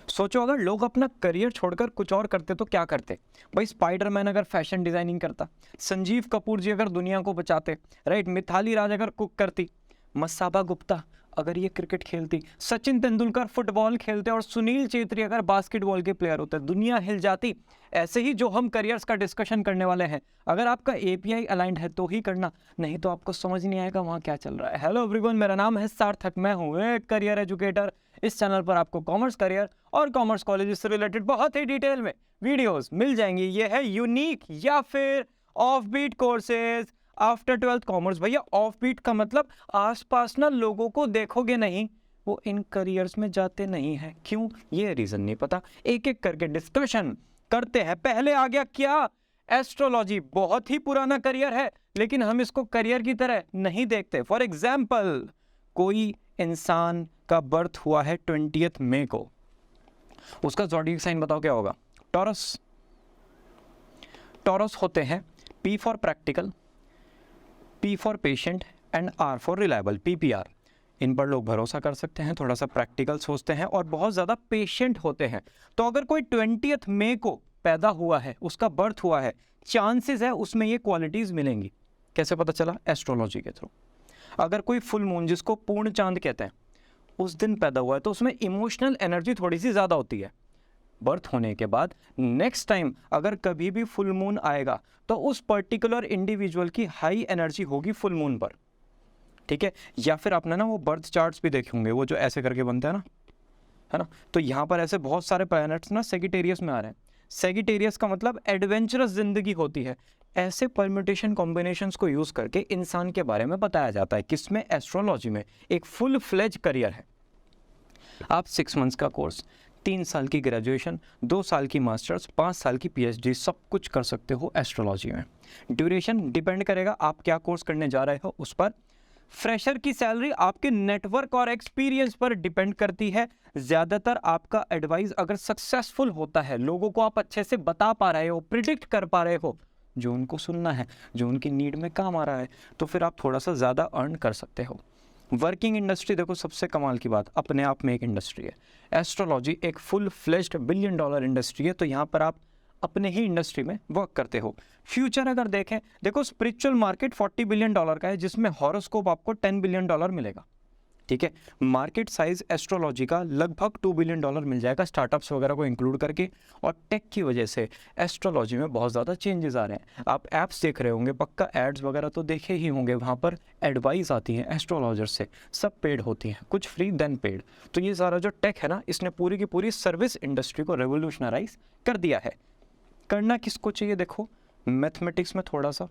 सोचो अगर लोग अपना करियर छोड़कर कुछ और करते तो क्या करते। भाई स्पाइडरमैन अगर फैशन डिजाइनिंग करता, संजीव कपूर जी अगर दुनिया को बचाते, राइट, मिताली राज अगर कुक करती, मसाबा गुप्ता अगर ये क्रिकेट खेलती, सचिन तेंदुलकर फुटबॉल खेलते और सुनील चेत्री अगर बास्केटबॉल के प्लेयर होते, दुनिया हिल जाती। ऐसे ही जो हम करियर्स का डिस्कशन करने वाले हैं, अगर आपका एपीआई अलाइंड है तो ही करना, नहीं तो आपको समझ नहीं आएगा वहाँ क्या चल रहा है। हेलो एवरीवन, मेरा नाम है सार्थक, मैं हूँ एक करियर एजुकेटर। इस चैनल पर आपको कॉमर्स करियर और कॉमर्स कॉलेज से रिलेटेड बहुत ही डिटेल में वीडियोस मिल जाएंगी। ये है यूनिक या फिर off beat courses after 12th commerce. भैया ऑफ बीट का मतलब आसपास ना लोगों को देखोगे नहीं, वो इन करियर्स में जाते नहीं हैं। क्यों, ये रीजन नहीं पता, एक एक करके डिस्कशन करते हैं। पहले आ गया क्या, एस्ट्रोलॉजी। बहुत ही पुराना करियर है लेकिन हम इसको करियर की तरह नहीं देखते। फॉर एग्जाम्पल, कोई इंसान का बर्थ हुआ है 20 मई को, उसका ज़ोडिएक साइन बताओ क्या होगा। टॉरस। टॉरस होते हैं P for practical, P for patient and R for reliable, PPR. इन पर लोग भरोसा कर सकते हैं, थोड़ा सा प्रैक्टिकल सोचते हैं और बहुत ज़्यादा पेशेंट होते हैं। तो अगर कोई 20 मई को पैदा हुआ है, उसका बर्थ हुआ है, चांसेस है उसमें ये क्वालिटीज़ मिलेंगी। कैसे पता चला? एस्ट्रोलॉजी के थ्रू। अगर कोई फुल मून, जिसको पूर्ण चांद कहते हैं, उस दिन पैदा हुआ है तो उसमें इमोशनल एनर्जी थोड़ी सी ज़्यादा होती है। बर्थ होने के बाद नेक्स्ट टाइम अगर कभी भी फुल मून आएगा तो उस पर्टिकुलर इंडिविजुअल की हाई एनर्जी होगी फुल मून पर, ठीक है। या फिर आपने ना वो बर्थ चार्ट्स भी देखे होंगे, वो जो ऐसे करके बनते हैं ना, है ना। तो यहाँ पर ऐसे बहुत सारे प्लैनेट्स ना सेगिटेरियस में आ रहे हैं। सेगिटेरियस का मतलब एडवेंचरस जिंदगी होती है। ऐसे परम्यूटेशन कॉम्बिनेशंस को यूज़ करके इंसान के बारे में बताया जाता है। किसमें? एस्ट्रोलॉजी में। एक फुल फ्लेज करियर है। आप 6 मंथ्स का कोर्स, 3 साल की ग्रेजुएशन, 2 साल की मास्टर्स, 5 साल की पीएचडी, सब कुछ कर सकते हो एस्ट्रोलॉजी में। ड्यूरेशन डिपेंड करेगा आप क्या कोर्स करने जा रहे हो उस पर। फ्रेशर की सैलरी आपके नेटवर्क और एक्सपीरियंस पर डिपेंड करती है। ज़्यादातर आपका एडवाइस अगर सक्सेसफुल होता है, लोगों को आप अच्छे से बता पा रहे हो, प्रिडिक्ट कर पा रहे हो, जो उनको सुनना है, जो उनकी नीड में काम आ रहा है, तो फिर आप थोड़ा सा ज़्यादा अर्न कर सकते हो। वर्किंग इंडस्ट्री देखो, सबसे कमाल की बात, अपने आप में एक इंडस्ट्री है। एस्ट्रोलॉजी एक फुल फ्लेज्ड $1 बिलियन इंडस्ट्री है। तो यहाँ पर आप अपने ही इंडस्ट्री में वर्क करते हो। फ्यूचर अगर देखें, देखो स्पिरिचुअल मार्केट $40 बिलियन का है, जिसमें हॉरोस्कोप आपको $10 बिलियन मिलेगा, ठीक है। मार्केट साइज एस्ट्रोलॉजी का लगभग $2 बिलियन मिल जाएगा, स्टार्टअप्स वगैरह को इंक्लूड करके। और टेक की वजह से एस्ट्रोलॉजी में बहुत ज़्यादा चेंजेस आ रहे हैं। आप ऐप्स देख रहे होंगे, पक्का एड्स वगैरह तो देखे ही होंगे, वहाँ पर एडवाइस आती हैं एस्ट्रोलॉजर से, सब पेड होती हैं, कुछ फ्री देन पेड। तो ये सारा जो टेक है ना, इसने पूरी की पूरी सर्विस इंडस्ट्री को रेवोल्यूशनराइज कर दिया है। करना किसको चाहिए? देखो, मैथमेटिक्स में थोड़ा सा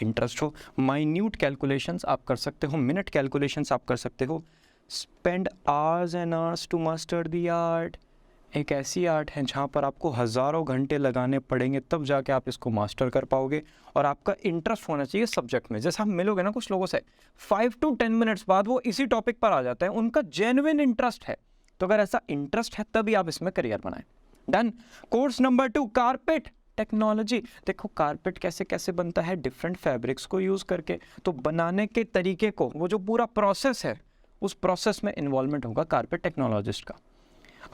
इंटरेस्ट हो, माइन्यूट कैलकुलेशंस आप कर सकते हो, मिनट कैलकुलेशंस आप कर सकते हो। Spend hours and hours to master the art. एक ऐसी आर्ट है जहाँ पर आपको हज़ारों घंटे लगाने पड़ेंगे, तब जाके आप इसको मास्टर कर पाओगे। और आपका इंटरेस्ट होना चाहिए सब्जेक्ट में। जैसे आप मिलोगे ना कुछ लोगों से, 5 to 10 मिनट्स बाद वो इसी टॉपिक पर आ जाता है, उनका जेन्युइन इंटरेस्ट है। तो अगर ऐसा इंटरेस्ट है तभी आप इसमें करियर बनाएं। Done. Course number 2, carpet technology. देखो कारपेट कैसे कैसे बनता है, डिफरेंट फैब्रिक्स को यूज़ करके। तो बनाने के तरीके को, वो जो पूरा प्रोसेस है, उस प्रोसेस में इन्वॉल्वमेंट होगा कारपेट टेक्नोलॉजिस्ट का।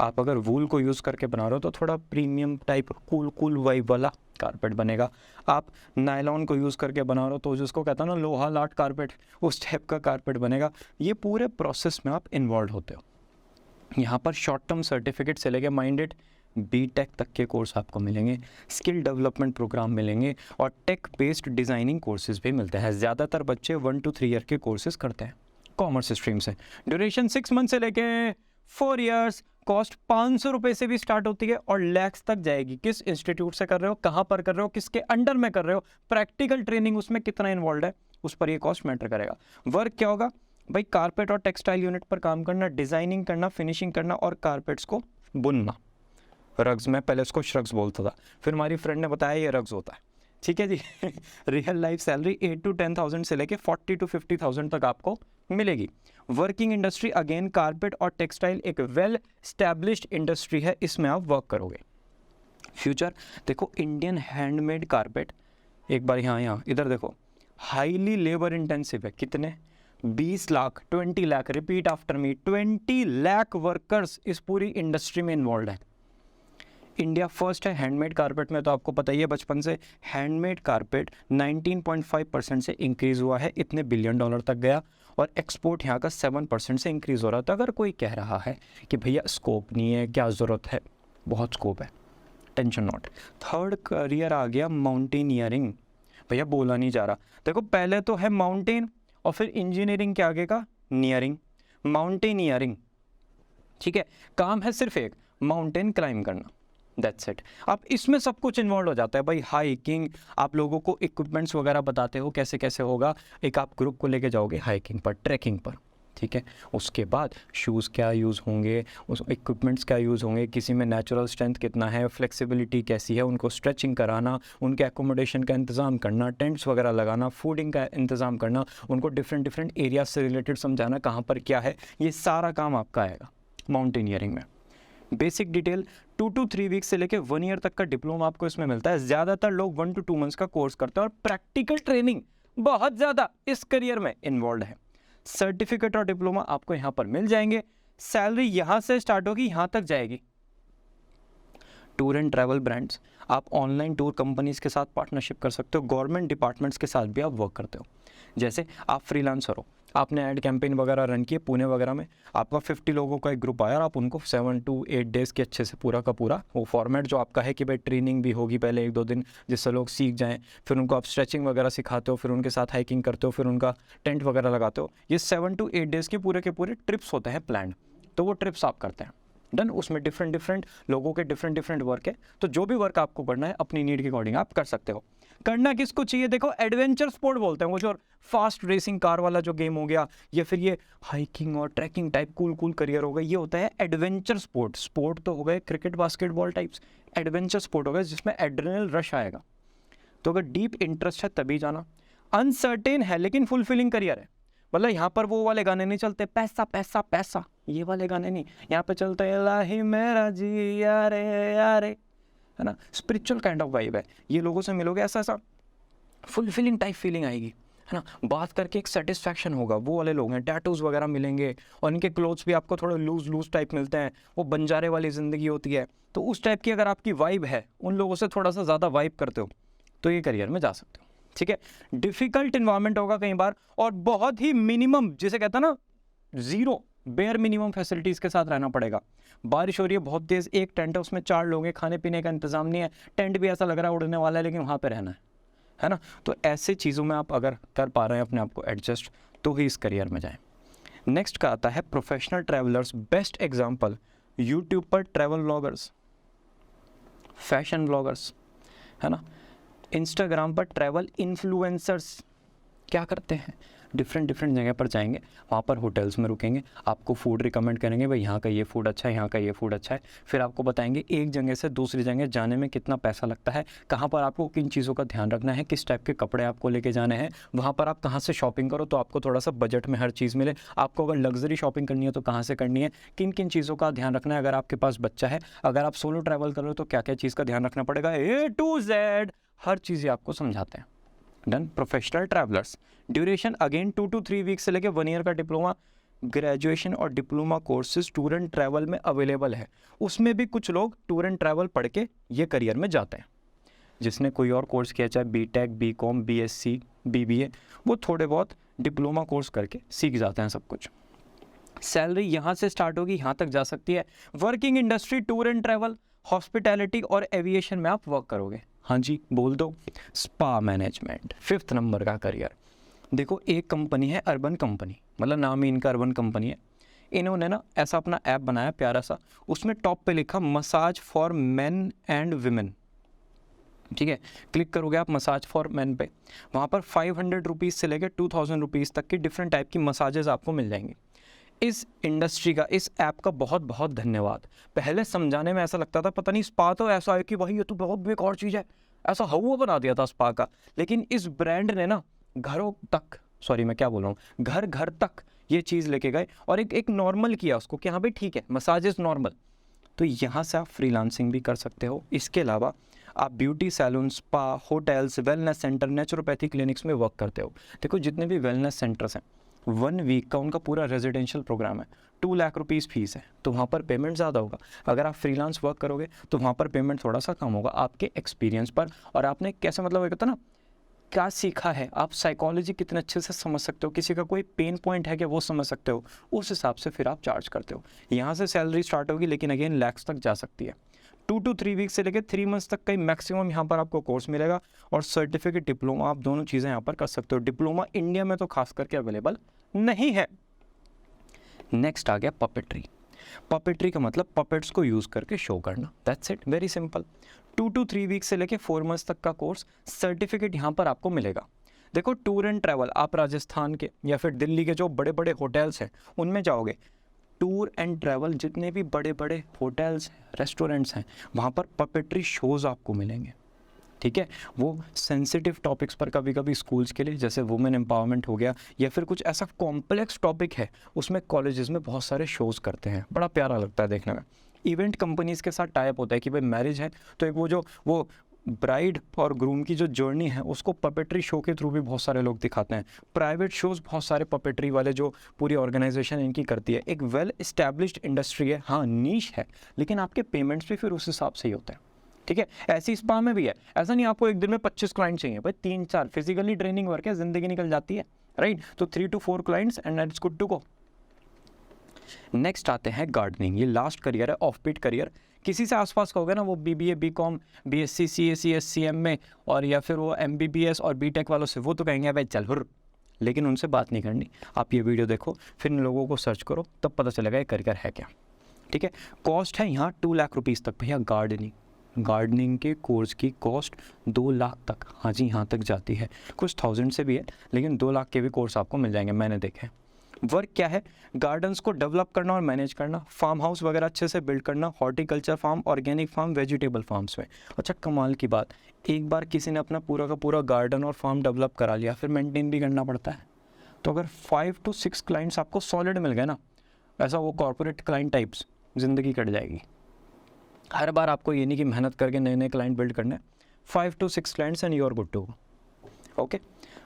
आप अगर वूल को यूज़ करके बना रहे हो तो थोड़ा प्रीमियम टाइप कूल वाइब वाला कारपेट बनेगा। आप नायलॉन को यूज़ करके बना रहे हो तो जिसको कहता है ना लोहा लाट कारपेट, उस टाइप का कारपेट बनेगा। ये पूरे प्रोसेस में आप इन्वॉल्व होते हो। यहाँ पर शॉर्ट टर्म सर्टिफिकेट से लेके माइंडेड बीटेक तक के कोर्स आपको मिलेंगे, स्किल डेवलपमेंट प्रोग्राम मिलेंगे और टेक बेस्ड डिज़ाइनिंग कोर्सेज भी मिलते हैं। ज़्यादातर बच्चे 1 to 3 ईयर के कोर्सेज करते हैं कॉमर्स स्ट्रीम से। ड्यूरेशन 6 मंथ से लेके 4 इयर्स। कॉस्ट 500 रुपये से भी स्टार्ट होती है और लैक्स तक जाएगी। किस इंस्टीट्यूट से कर रहे हो, कहाँ पर कर रहे हो, किसके अंडर में कर रहे हो, प्रैक्टिकल ट्रेनिंग उसमें कितना इन्वॉल्व है, उस पर ये कॉस्ट मैटर करेगा। वर्क क्या होगा भाई? कारपेट और टेक्सटाइल यूनिट पर काम करना, डिज़ाइनिंग करना, फिनिशिंग करना और कारपेट्स को बुनना। रग्स, मैं पहले उसको श्रग्स बोलता था, फिर हमारी फ्रेंड ने बताया ये रग्स होता है, ठीक है जी। रियल लाइफ सैलरी 8 to 10,000 से लेके 40 to 50,000 तक आपको मिलेगी। वर्किंग इंडस्ट्री अगेन कारपेट और टेक्सटाइल एक वेल स्टैब्लिश्ड इंडस्ट्री है, इसमें आप वर्क करोगे। फ्यूचर देखो, इंडियन हैंडमेड कारपेट, एक बार यहाँ इधर देखो, हाईली लेबर इंटेंसिव है। कितने? 20 lakh, 20 lakh, repeat after me, 20 lakh workers इस पूरी इंडस्ट्री में इन्वॉल्व है। इंडिया फर्स्ट है हैंडमेड कारपेट में, तो आपको पता ही है बचपन से हैंडमेड कारपेट 19.5% से इंक्रीज हुआ है, इतने बिलियन डॉलर तक गया, और एक्सपोर्ट यहाँ का 7% से इंक्रीज हो रहा था। अगर कोई कह रहा है कि भैया स्कोप नहीं है, क्या ज़रूरत है, बहुत स्कोप है, टेंशन नॉट। थर्ड करियर आ गया माउंटेनियरिंग, भैया बोला नहीं जा रहा। देखो पहले तो है माउंटेन और फिर इंजीनियरिंग के आगे का नियरिंग, माउंटेनियरिंग, ठीक है। काम है सिर्फ एक, माउंटेन क्लाइंब करना, दैट्स इट। अब इसमें सब कुछ इन्वॉल्व हो जाता है भाई, हाइकिंग, आप लोगों को इक्विपमेंट्स वगैरह बताते हो कैसे कैसे होगा, एक आप ग्रुप को लेके जाओगे हाइकिंग पर, ट्रैकिंग पर, ठीक है। उसके बाद शूज़ क्या यूज़ होंगे, उस इक्विपमेंट्स क्या यूज़ होंगे, किसी में नेचुरल स्ट्रेंथ कितना है, फ्लेक्सिबिलिटी कैसी है, उनको स्ट्रेचिंग कराना, उनके एकोमोडेशन का इंतज़ाम करना, टेंट्स वगैरह लगाना, फूडिंग का इंतज़ाम करना, उनको डिफरेंट एरिया से रिलेटेड समझाना कहाँ पर क्या है, ये सारा काम आपका आएगा माउंटेनियरिंग में। बेसिक डिटेल 2 to 3 वीक्स से लेके 1 ईयर तक का डिप्लोमा आपको इसमें मिलता है। ज़्यादातर लोग 1 to 2 मंथ्स का कोर्स करते हैं और प्रैक्टिकल ट्रेनिंग बहुत ज़्यादा इस करियर में इन्वॉल्व है। सर्टिफिकेट और डिप्लोमा आपको यहाँ पर मिल जाएंगे। सैलरी यहाँ से स्टार्ट होगी, यहाँ तक जाएगी। टूर एंड ट्रैवल ब्रांड्स, आप ऑनलाइन टूर कंपनीज के साथ पार्टनरशिप कर सकते हो, गवर्नमेंट डिपार्टमेंट्स के साथ भी आप वर्क करते हो। जैसे आप फ्रीलांसर हो, आपने ऐड कैंपेन वगैरह रन किए पुणे वगैरह में, आपका 50 लोगों का एक ग्रुप आया और आप उनको 7 to 8 डेज़ के अच्छे से पूरा का पूरा वो फॉर्मेट जो आपका है कि भाई ट्रेनिंग भी होगी पहले 1-2 दिन, जिससे लोग सीख जाएं, फिर उनको आप स्ट्रेचिंग वगैरह सिखाते हो, फिर उनके साथ हाइकिंग करते हो, फिर उनका टेंट वगैरह लगाते हो। ये 7 to 8 डेज़ के पूरे ट्रिप्स होते हैं प्लान, तो वो ट्रिप्स आप करते हैं। डन, उसमें डिफरेंट लोगों के डिफरेंट वर्क है, तो जो भी वर्क आपको करना है अपनी नीड के अकॉर्डिंग आप कर सकते हो। करना किसको चाहिए, देखो एडवेंचर स्पोर्ट बोलते हैं वो, जो फास्ट रेसिंग कार वाला जो गेम हो गया, या फिर ये हाइकिंग और ट्रैकिंग टाइप कूल करियर हो गया, ये होता है एडवेंचर स्पोर्ट। स्पोर्ट तो हो गए cricket basketball types, adventure sport हो गया जिसमें एड्रेनल रश आएगा। तो अगर डीप इंटरेस्ट है तभी जाना। अनसर्टेन है लेकिन फुलफिलिंग करियर है, मतलब यहाँ पर वो वाले गाने नहीं चलते, पैसा पैसा पैसा, ये वाले गाने नहीं, यहाँ पे चलते इलाही मेरा जी यारे यारे, है ना, स्पिरिचुअल काइंड ऑफ वाइब है। ये लोगों से मिलोगे ऐसा फुलफिलिंग टाइप फीलिंग आएगी, है ना, बात करके एक सेटिस्फैक्शन होगा, वो वाले लोग हैं। टैटूज़ वगैरह मिलेंगे और इनके क्लोथ्स भी आपको थोड़े लूज टाइप मिलते हैं, वो बंजारे वाली ज़िंदगी होती है। तो उस टाइप की अगर आपकी वाइब है, उन लोगों से थोड़ा सा ज़्यादा वाइब करते हो, तो ये करियर में जा सकते हो, ठीक है। डिफ़िकल्ट इन्वायरमेंट होगा कई बार, और बहुत ही मिनिमम, जिसे कहता है ना ज़ीरो, बेयर मिनिमम फैसिलिटीज़ के साथ रहना पड़ेगा। बारिश हो रही है बहुत तेज़, एक टेंट है उसमें 4 लोग हैं, खाने पीने का इंतज़ाम नहीं है, टेंट भी ऐसा लग रहा है उड़ने वाला है, लेकिन वहाँ पे रहना है ना। तो ऐसे चीज़ों में आप अगर कर पा रहे हैं अपने आप को एडजस्ट, तो ही इस करियर में जाएं। नेक्स्ट का आता है professional travellers. Best example YouTube पर ट्रैवल व्लॉगर्स, फैशन व्लॉगर्स, है ना, इंस्टाग्राम पर ट्रैवल इन्फ्लुएंसर्स क्या करते हैं, डिफरेंट जगह पर जाएंगे, वहाँ पर होटल्स में रुकेंगे, आपको फूड रिकमेंड करेंगे, भाई यहाँ का ये फूड अच्छा है, यहाँ का ये फूड अच्छा है, फिर आपको बताएंगे एक जगह से दूसरी जगह जाने में कितना पैसा लगता है, कहाँ पर आपको किन चीज़ों का ध्यान रखना है, किस टाइप के कपड़े आपको लेके जाने हैं, वहाँ पर आप कहाँ से शॉपिंग करो तो आपको थोड़ा सा बजट में हर चीज़ मिले, आपको अगर लग्जरी शॉपिंग करनी है तो कहाँ से करनी है, किन किन चीज़ों का ध्यान रखना है, अगर आपके पास बच्चा है, अगर आप सोलो ट्रैवल कर रहे हो तो क्या क्या चीज़ का ध्यान रखना पड़ेगा, A to Z हर चीज़ें आपको समझाते हैं। Done, professional travellers. Duration again 2 to 3 weeks से लेकर 1 ईयर का डिप्लोमा, ग्रेजुएशन और diploma courses tour and travel में अवेलेबल है। उसमें भी कुछ लोग टूर एंड ट्रैवल पढ़ के ये करियर में जाते हैं। जिसने कोई और कोर्स किया, चाहे बीटेक, बीकॉम, बीएससी, बीबीए, वो थोड़े बहुत डिप्लोमा कोर्स करके सीख जाते हैं सब कुछ। सैलरी यहाँ से स्टार्ट होगी, यहाँ तक जा सकती है। Working industry tour and travel, hospitality और एविएशन में आप वर्क करोगे। हाँ जी बोल दो, स्पा मैनेजमेंट 5th नंबर का करियर। देखो एक कंपनी है अर्बन कंपनी, मतलब नाम ही इनका अर्बन कंपनी है। इन्होंने ना ऐसा अपना ऐप बनाया प्यारा सा, उसमें टॉप पे लिखा massage for main and women, ठीक है। क्लिक करोगे आप मसाज फॉर मेन पे, वहाँ पर 500 रुपीज़ से लेकर 2000 रुपीज़ तक की डिफरेंट टाइप की मसाजेज आपको मिल जाएंगी। इस इंडस्ट्री का, इस ऐप का बहुत बहुत धन्यवाद। पहले समझाने में ऐसा लगता था पता नहीं स्पा तो ऐसा है कि भाई ये तो बहुत बेकार चीज़ है, ऐसा हवा बना दिया था स्पा का। लेकिन इस ब्रांड ने ना घरों तक, सॉरी मैं क्या बोल रहा हूँ, घर तक ये चीज़ लेके गए और एक नॉर्मल किया उसको कि हाँ भाई ठीक है मसाज इज़ नॉर्मल। तो यहाँ से आप फ्रीलांसिंग भी कर सकते हो। इसके अलावा आप beauty salon, spa, hotels, wellness centre, naturopathy clinics में वर्क करते हो। देखो जितने भी वेलनेस सेंटर्स हैं 1 वीक का उनका पूरा रेजिडेंशियल प्रोग्राम है, 2 लाख रुपीज़ फीस है, तो वहाँ पर पेमेंट ज़्यादा होगा। अगर आप फ्रीलांस वर्क करोगे तो वहाँ पर पेमेंट थोड़ा सा कम होगा आपके एक्सपीरियंस पर, और आपने कैसे मतलब एक होता ना क्या सीखा है, आप साइकोलॉजी कितने अच्छे से समझ सकते हो, किसी का कोई पेन पॉइंट है कि वो समझ सकते हो, उस हिसाब से फिर आप चार्ज करते हो। यहाँ से सैलरी स्टार्ट होगी, लेकिन अगेन लैक्स तक जा सकती है। 2 to 3 वीक से लेकर 3 मंथ्स तक का मैक्सिमम यहाँ पर आपको कोर्स मिलेगा, और सर्टिफिकेट डिप्लोमा आप दोनों चीज़ें यहाँ पर कर सकते हो। डिप्लोमा इंडिया में तो खास करके अवेलेबल नहीं है। नेक्स्ट आ गया पपेट्री। पपेट्री का मतलब पपेट्स को यूज़ करके शो करना, that's it, very simple. 2 to 3 week से लेके 4 मंथ्स तक का कोर्स, सर्टिफिकेट यहाँ पर आपको मिलेगा। देखो टूर एंड ट्रैवल, आप राजस्थान के या फिर दिल्ली के जो बड़े बड़े होटल्स हैं उनमें जाओगे, टूर एंड ट्रैवल जितने भी बड़े बड़े होटल्स रेस्टोरेंट्स हैं वहाँ पर पपेट्री शोज़ आपको मिलेंगे, ठीक है। वो सेंसिटिव टॉपिक्स पर कभी कभी स्कूल्स के लिए, जैसे वुमेन एम्पावरमेंट हो गया या फिर कुछ ऐसा कॉम्प्लेक्स टॉपिक है, उसमें कॉलेजेस में बहुत सारे शोज़ करते हैं, बड़ा प्यारा लगता है देखने में। इवेंट कंपनीज़ के साथ टाइप होता है कि भाई मैरिज है तो एक वो ब्राइड और ग्रूम की जो जर्नी है उसको पपेट्री शो के थ्रू भी बहुत सारे लोग दिखाते हैं। प्राइवेट शोज़ बहुत सारे पपेट्री वाले जो पूरी ऑर्गेनाइजेशन इनकी करती है, एक वेल इस्टेब्लिश्ड इंडस्ट्री है, हाँ नीश है, लेकिन आपके पेमेंट्स भी फिर उस हिसाब से ही होते हैं, ठीक है। ऐसी स्पा में भी है, ऐसा नहीं आपको एक दिन में 25 क्लाइंट चाहिए, भाई 3-4 फिजिकली ट्रेनिंग वर्क है, ज़िंदगी निकल जाती है, राइट। तो 3 to 4 clients and it's good to go. Next आते हैं गार्डनिंग। ये लास्ट करियर है, ऑफ बीट करियर। किसी से आसपास का होगा ना, वो BBA BCom BSc CA CM में, और या फिर वो MBBS और BTech वालों से, वो तो कहेंगे भाई चल हुर, लेकिन उनसे बात नहीं करनी। आप ये वीडियो देखो, फिर इन लोगों को सर्च करो, तब पता चलेगा ये करियर है क्या, ठीक है। कॉस्ट है यहाँ 2 लाख रुपीज़ तक भैया। गार्डनिंग के कोर्स की कॉस्ट 2 लाख तक, हाँ जी, यहाँ तक जाती है। कुछ 1000 से भी है, लेकिन 2 लाख के भी कोर्स आपको मिल जाएंगे, मैंने देखे। वर्क क्या है? गार्डन्स को डेवलप करना और मैनेज करना, फार्म हाउस वगैरह अच्छे से बिल्ड करना, horticulture farm, organic farm, vegetable farms में। अच्छा कमाल की बात, एक बार किसी ने अपना पूरा का पूरा गार्डन और फार्म डेवलप करा लिया, फिर मेंटेन भी करना पड़ता है। तो अगर 5 to 6 क्लाइंट्स आपको सॉलिड मिल गए ना, ऐसा वो कॉर्पोरेट क्लाइंट टाइप्स, ज़िंदगी कट जाएगी। हर बार आपको ये नहीं कि मेहनत करके नए नए क्लाइंट बिल्ड करने, 5 to 6 clients and you are good to go, okay.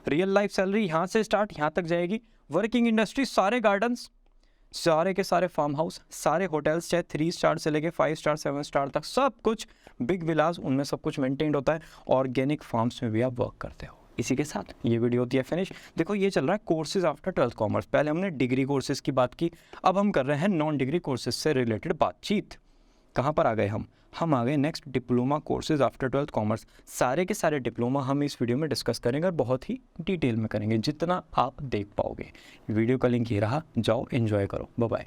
Real life salary यहाँ से स्टार्ट यहाँ तक जाएगी। वर्किंग इंडस्ट्री, सारे गार्डन्स, सारे के सारे फार्म हाउस, सारे होटल्स, चाहे 3 स्टार से लेके 5 स्टार 7 स्टार तक, सब कुछ बिग विलास, उनमें सब कुछ मेंटेन्ड होता है। ऑर्गेनिक फार्म्स में भी आप वर्क करते हो। इसी के साथ ये वीडियो होती है फिनिश। देखो ये चल रहा है कोर्सेज आफ्टर 12th कॉमर्स। पहले हमने डिग्री कोर्सेज की बात की, अब हम कर रहे हैं नॉन डिग्री कोर्सेज से रिलेटेड बातचीत। कहाँ पर आ गए हम आ गए next diploma courses after 12th commerce. सारे के सारे डिप्लोमा हम इस वीडियो में डिस्कस करेंगे और बहुत ही डिटेल में करेंगे, जितना आप देख पाओगे। वीडियो का लिंक ये रहा, जाओ एंजॉय करो, बाय बाय।